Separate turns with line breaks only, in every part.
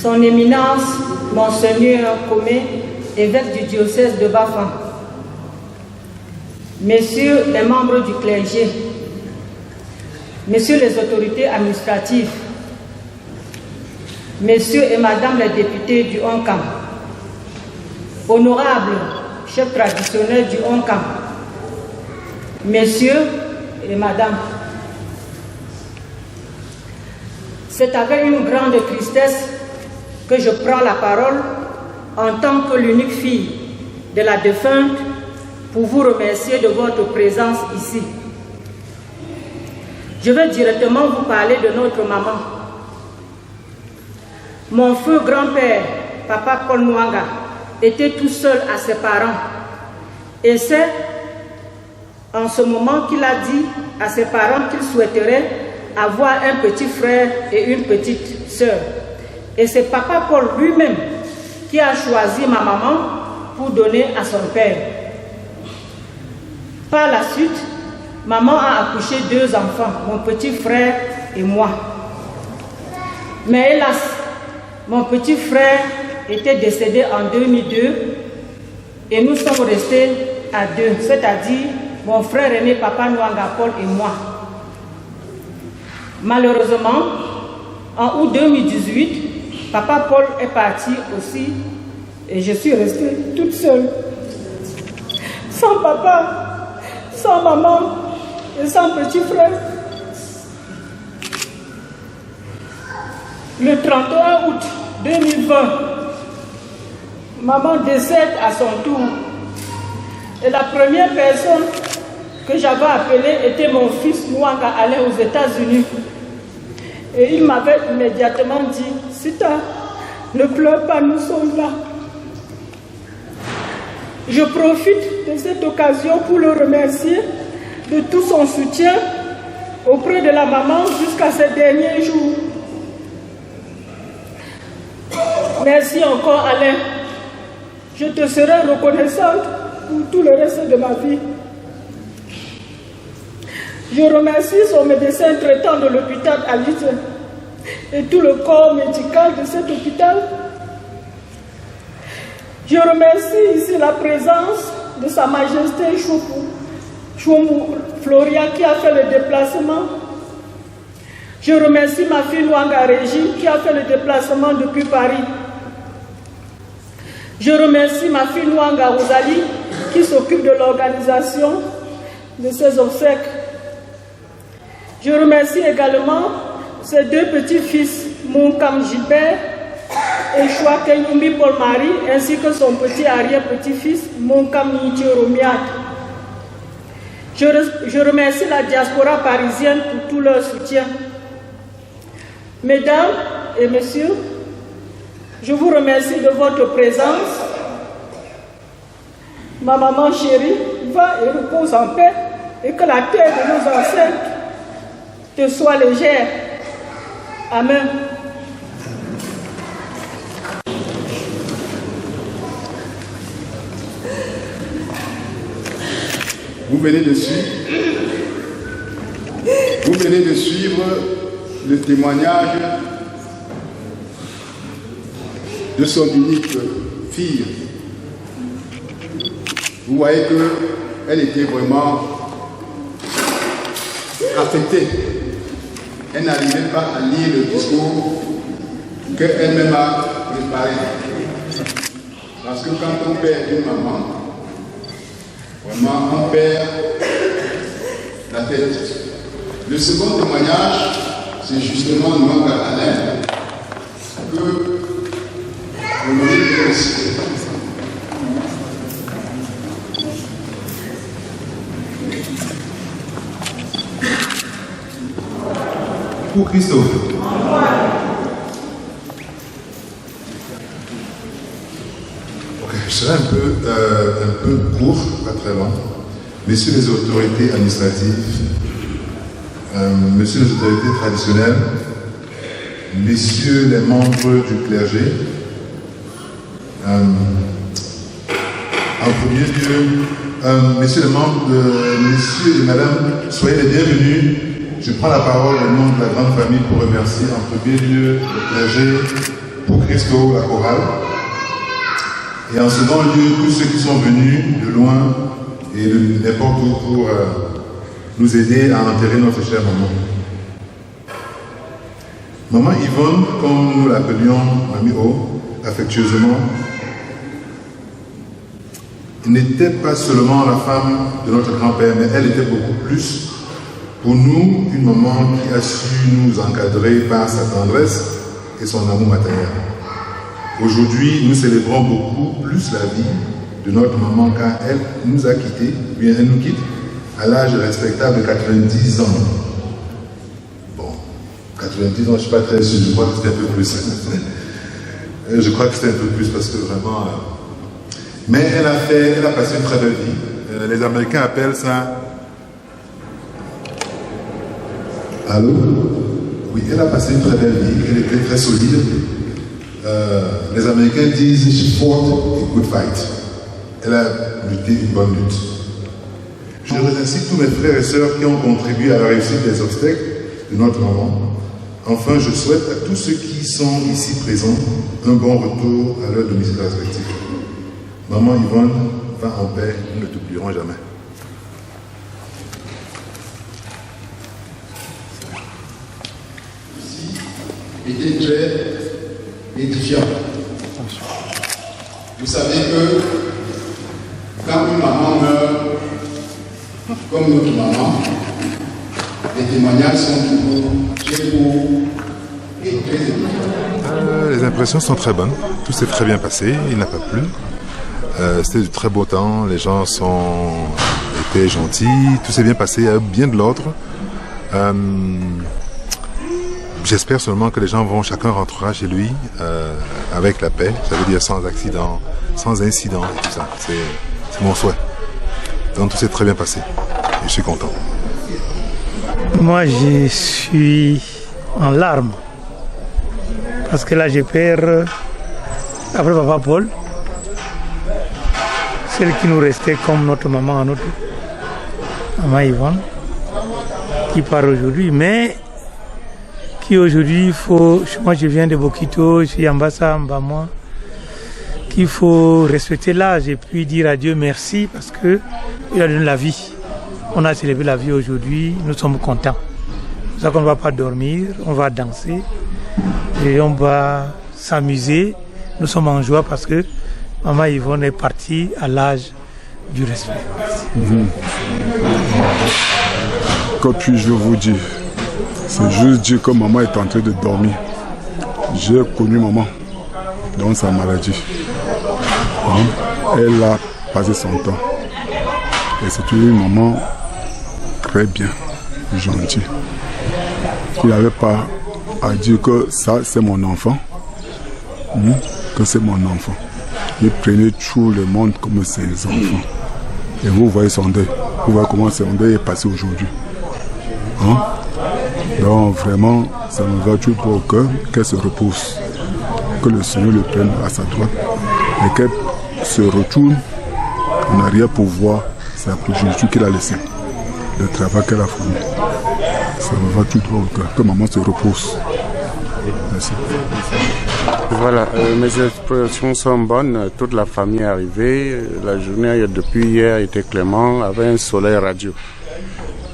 Son Éminence, Monseigneur Comé, évêque du diocèse de Bafang, Messieurs les membres du clergé, Messieurs les autorités administratives, Messieurs et Madame les députés du Onkam, Honorables chefs traditionnels du Onkam, Messieurs et Madame, c'est avec une grande tristesse que je prends la parole en tant que l'unique fille de la défunte pour vous remercier de votre présence ici. Je vais directement vous parler de notre maman. Mon feu grand-père, Papa Paul Nwanga, était tout seul à ses parents. Et c'est en ce moment qu'il a dit à ses parents qu'il souhaiterait avoir un petit frère et une petite sœur. Et c'est Papa Paul lui-même qui a choisi ma maman pour donner à son père. Par la suite, maman a accouché 2 enfants, mon petit frère et moi. Mais hélas, mon petit frère était décédé en 2002 et nous sommes restés à 2, c'est-à-dire mon frère aîné Papa Nwanga Paul et moi. Malheureusement, en août 2018, Papa Paul est parti aussi et je suis restée toute seule. Sans papa, sans maman et sans petit frère. Le 31 août 2020, maman décède à son tour. Et la première personne que j'avais appelée était mon fils Nwanga, allé aux États-Unis. Et il m'avait immédiatement dit, Sita, ne pleure pas, nous sommes là. Je profite de cette occasion pour le remercier de tout son soutien auprès de la maman jusqu'à ces derniers jours. Merci encore, Alain. Je te serai reconnaissante pour tout le reste de ma vie. Je remercie son médecin traitant de l'hôpital Alice et tout le corps médical de cet hôpital. Je remercie ici la présence de Sa Majesté Choumou Floria qui a fait le déplacement. Je remercie ma fille Nwanga Régine qui a fait le déplacement depuis Paris. Je remercie ma fille Nwanga Rosalie qui s'occupe de l'organisation de ces obsèques. Je remercie également ses 2 petits-fils, Moukam Gilbert et Choua Kenyumbi Paul-Marie, ainsi que son petit arrière-petit-fils, Moukam Nichoromiat. Je remercie la diaspora parisienne pour tout leur soutien. Mesdames et messieurs, je vous remercie de votre présence. Ma maman chérie, va et repose en paix et que la terre de nos ancêtres te soit légère. Amen.
Vous venez de suivre le témoignage de son unique fille. Vous voyez qu'elle était vraiment affectée. Elle n'arrivait pas à lire le discours qu'elle-même a préparé. Parce que quand on perd une maman, vraiment on perd la tête. Le second témoignage, c'est justement Nwanga Alain que vous venez de réciter.
Pour Christophe. Ok, je serai un peu court, pas très long. Messieurs les autorités administratives, messieurs les autorités traditionnelles, messieurs les membres du clergé, en premier lieu, messieurs les membres, messieurs et madame, soyez les bienvenus. Je prends la parole au nom de la grande famille pour remercier en premier lieu le clergé, pour Christo, la chorale. Et en second lieu, tous ceux qui sont venus de loin et de n'importe où pour nous aider à enterrer notre chère maman. Maman Yvonne, comme nous l'appelions Mamie O, affectueusement, n'était pas seulement la femme de notre grand-père, mais elle était beaucoup plus pour nous une maman qui a su nous encadrer par sa tendresse et son amour maternel. Aujourd'hui, nous célébrons beaucoup plus la vie de notre maman car elle nous a quittés, bien elle nous quitte à l'âge respectable de 90 ans. Bon, 90 ans, je ne suis pas très sûr, je crois que c'était un peu plus. Je crois que c'était un peu plus parce que vraiment... Mais elle a passé une très belle vie. Les Américains appellent ça... Allô? Oui, elle a passé une très belle vie, elle était très solide. Les Américains disent she fought a good fight. Elle a lutté une bonne lutte. Je remercie tous mes frères et sœurs qui ont contribué à la réussite des obstacles de notre maman. Enfin, je souhaite à tous ceux qui sont ici présents un bon retour à leur domicile respectif. Maman Yvonne, va en paix, nous ne t'oublierons jamais.
Était très édifiant. Vous savez que quand une maman meurt, comme notre maman, les témoignages sont toujours très beaux et très édifiants.
Les impressions sont très bonnes, tout s'est très bien passé, il n'a pas plu. C'était du très beau temps, les gens étaient gentils, tout s'est bien passé, il y a bien de l'ordre. J'espère seulement que les gens chacun rentrera chez lui avec la paix, ça veut dire sans accident, sans incident et tout ça. C'est mon souhait. Donc tout s'est très bien passé et je suis content.
Moi je suis en larmes parce que là je perds, après papa Paul, celle qui nous restait comme notre maman, notre maman Yvonne, qui part aujourd'hui, mais qui aujourd'hui, moi je viens de Bokito, je suis ambassade en Bamouan, qu'il faut respecter l'âge et puis dire à Dieu merci parce qu'il a donné la vie. On a célébré la vie aujourd'hui, nous sommes contents. C'est pour ça qu'on ne va pas dormir, on va danser et on va s'amuser. Nous sommes en joie parce que maman Yvonne est partie à l'âge du respect.
Que puis-je vous dire? C'est juste dire que maman est en train de dormir. J'ai connu maman dans sa maladie. Elle a passé son temps. Et c'est une maman très bien, gentille. Il n'avait pas à dire que ça c'est mon enfant. Que c'est mon enfant. Il prenait tout le monde comme ses enfants. Et vous voyez son deuil. Vous voyez comment son deuil est passé aujourd'hui. Donc vraiment, ça me va tout droit au cœur, qu'elle se repose, que le Seigneur le prenne à sa droite et qu'elle se retourne en arrière pour voir sa progéniture qu'il a laissée, le travail qu'elle a fourni. Ça me va tout droit au cœur, que maman se repose. Merci.
Voilà, mes expressions sont bonnes, toute la famille est arrivée, la journée depuis hier était clément, avec un soleil radieux.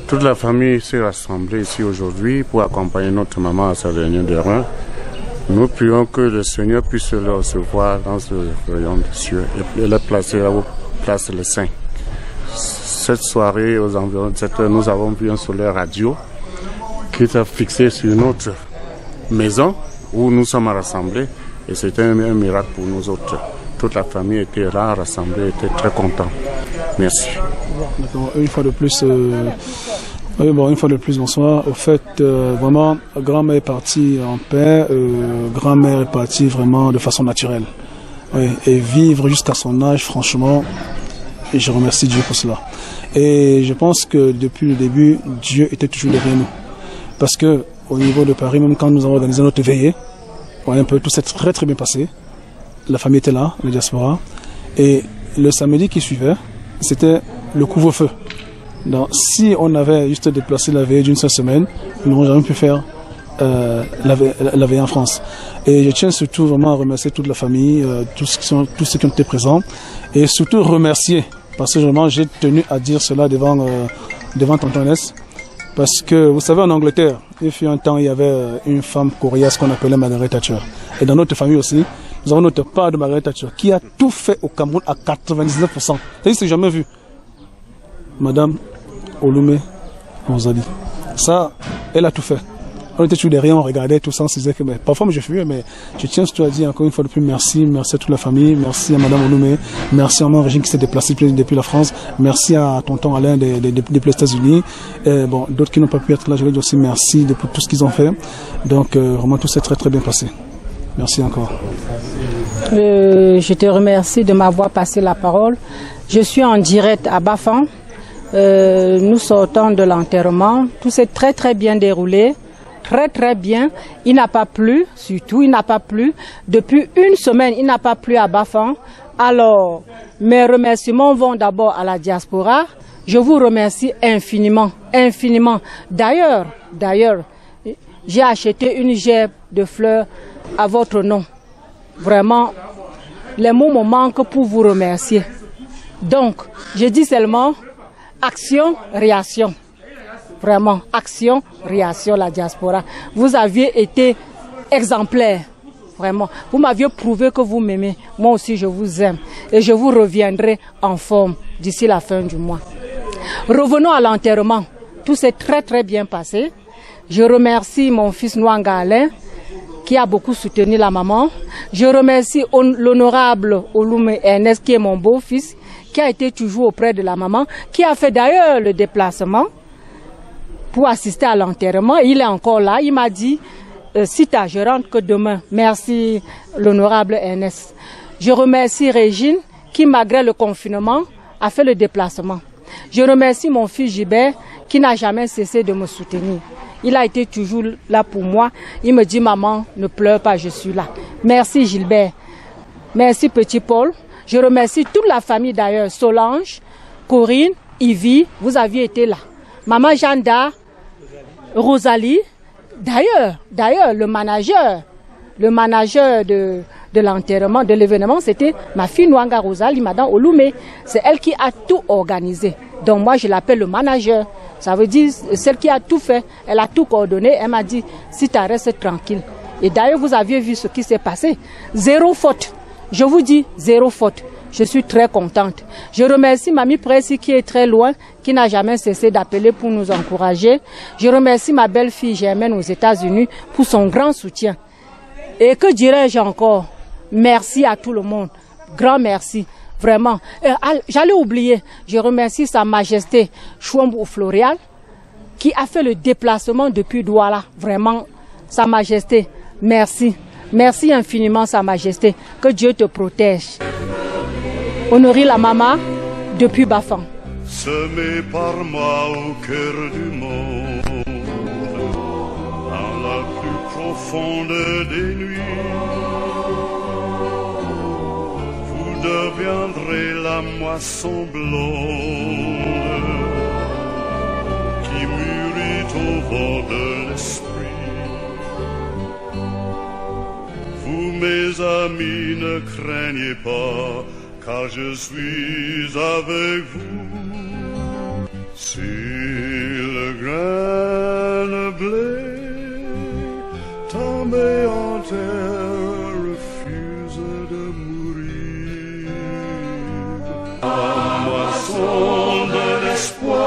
Toute la famille s'est rassemblée ici aujourd'hui pour accompagner notre maman à sa réunion de rein. Nous prions que le Seigneur puisse le recevoir dans ce rayon de cieux et le placer là où place le Saint. Cette soirée, aux environs de 7 heures, nous avons vu un soleil radio qui est fixé sur notre maison où nous sommes rassemblés et c'était un miracle pour nous autres. Toute la famille était là, rassemblée, était très contente. Merci.
Une fois de plus, bonsoir. Au fait, vraiment, grand-mère est partie en paix, grand-mère est partie vraiment de façon naturelle. Oui, et vivre jusqu'à son âge, franchement, et je remercie Dieu pour cela. Et je pense que depuis le début, Dieu était toujours derrière nous. Parce que au niveau de Paris, même quand nous avons organisé notre veillée, un peu tout s'est très très bien passé. La famille était là, la diaspora. Et le samedi qui suivait, c'était le couvre-feu. Donc, si on avait juste déplacé la veille d'une seule semaine, nous n'aurions jamais pu faire la veille en France. Et je tiens surtout vraiment à remercier toute la famille, tous ceux qui ont été présents, et surtout remercier, parce que vraiment j'ai tenu à dire cela devant Tonton Ness, parce que vous savez, en Angleterre, il fut un temps, il y avait une femme coriace qu'on appelait Margaret Thatcher. Et dans notre famille aussi, nous avons notre part de Margaret Thatcher, qui a tout fait au Cameroun à 99%. C'est-à-dire, c'est jamais vu. Madame Olume Rosali. Ça, elle a tout fait. On était toujours derrière, on regardait tout ça, on se disait que parfois je fuyais, mais je tiens surtout à dire encore une fois de plus merci à toute la famille, merci à Madame Olume, merci à mon régime qui s'est déplacé depuis la France, merci à Tonton Alain des États-Unis, bon, d'autres qui n'ont pas pu être là, je vais dire aussi merci pour tout ce qu'ils ont fait. Donc vraiment tout s'est très très bien passé. Merci encore.
Je te remercie de m'avoir passé la parole. Je suis en direct à Bafang. Nous sortons de l'enterrement. Tout s'est très très bien déroulé. Très très bien. Il n'a pas plu, surtout il n'a pas plu. Depuis une semaine, il n'a pas plu à Bafang. Alors, mes remerciements vont d'abord à la diaspora. Je vous remercie infiniment, infiniment. D'ailleurs, j'ai acheté une gerbe de fleurs à votre nom. Vraiment, les mots me manquent pour vous remercier. Donc, je dis seulement action, réaction. Vraiment, action, réaction, la diaspora. Vous aviez été exemplaire. Vraiment, vous m'aviez prouvé que vous m'aimez. Moi aussi, je vous aime. Et je vous reviendrai en forme d'ici la fin du mois. Revenons à l'enterrement. Tout s'est très très bien passé. Je remercie mon fils Nwanga Alain, qui a beaucoup soutenu la maman. Je remercie l'honorable Olume Ernest, qui est mon beau-fils, qui a été toujours auprès de la maman, qui a fait d'ailleurs le déplacement pour assister à l'enterrement. Il est encore là. Il m'a dit, Sita, je rentre que demain. Merci, l'honorable Ernest. Je remercie Régine, qui, malgré le confinement, a fait le déplacement. Je remercie mon fils Gilbert, qui n'a jamais cessé de me soutenir. Il a été toujours là pour moi. Il me dit, maman, ne pleure pas, je suis là. Merci Gilbert. Merci petit Paul. Je remercie toute la famille d'ailleurs. Solange, Corinne, Ivy, vous aviez été là. Maman Janda, Rosalie. D'ailleurs, le manager de l'enterrement, de l'événement, c'était ma fille Nwanga Rosalie, Madame Olume. C'est elle qui a tout organisé. Donc moi, je l'appelle le manager. Ça veut dire celle qui a tout fait, elle a tout coordonné. Elle m'a dit, si tu restes tranquille. Et d'ailleurs, vous aviez vu ce qui s'est passé. Zéro faute. Je vous dis, zéro faute. Je suis très contente. Je remercie Mamie Précy qui est très loin, qui n'a jamais cessé d'appeler pour nous encourager. Je remercie ma belle-fille Germaine aux États-Unis pour son grand soutien. Et que dirais-je encore? Merci à tout le monde. Grand merci. Vraiment. J'allais oublier. Je remercie Sa Majesté Chouambou Floréal qui a fait le déplacement depuis Douala. Vraiment, Sa Majesté, merci. Merci infiniment, Sa Majesté. Que Dieu te protège. Honorer la maman depuis Bafang.
Semé par moi au cœur du monde, dans la plus profonde des nuits, vous deviendrez la moisson blonde qui mûrit au vent de l'esprit. Vous, mes amis, ne craignez pas, car je suis avec vous. Si le grain de blé tombé en terre refuse de mourir, la moisson de l'espoir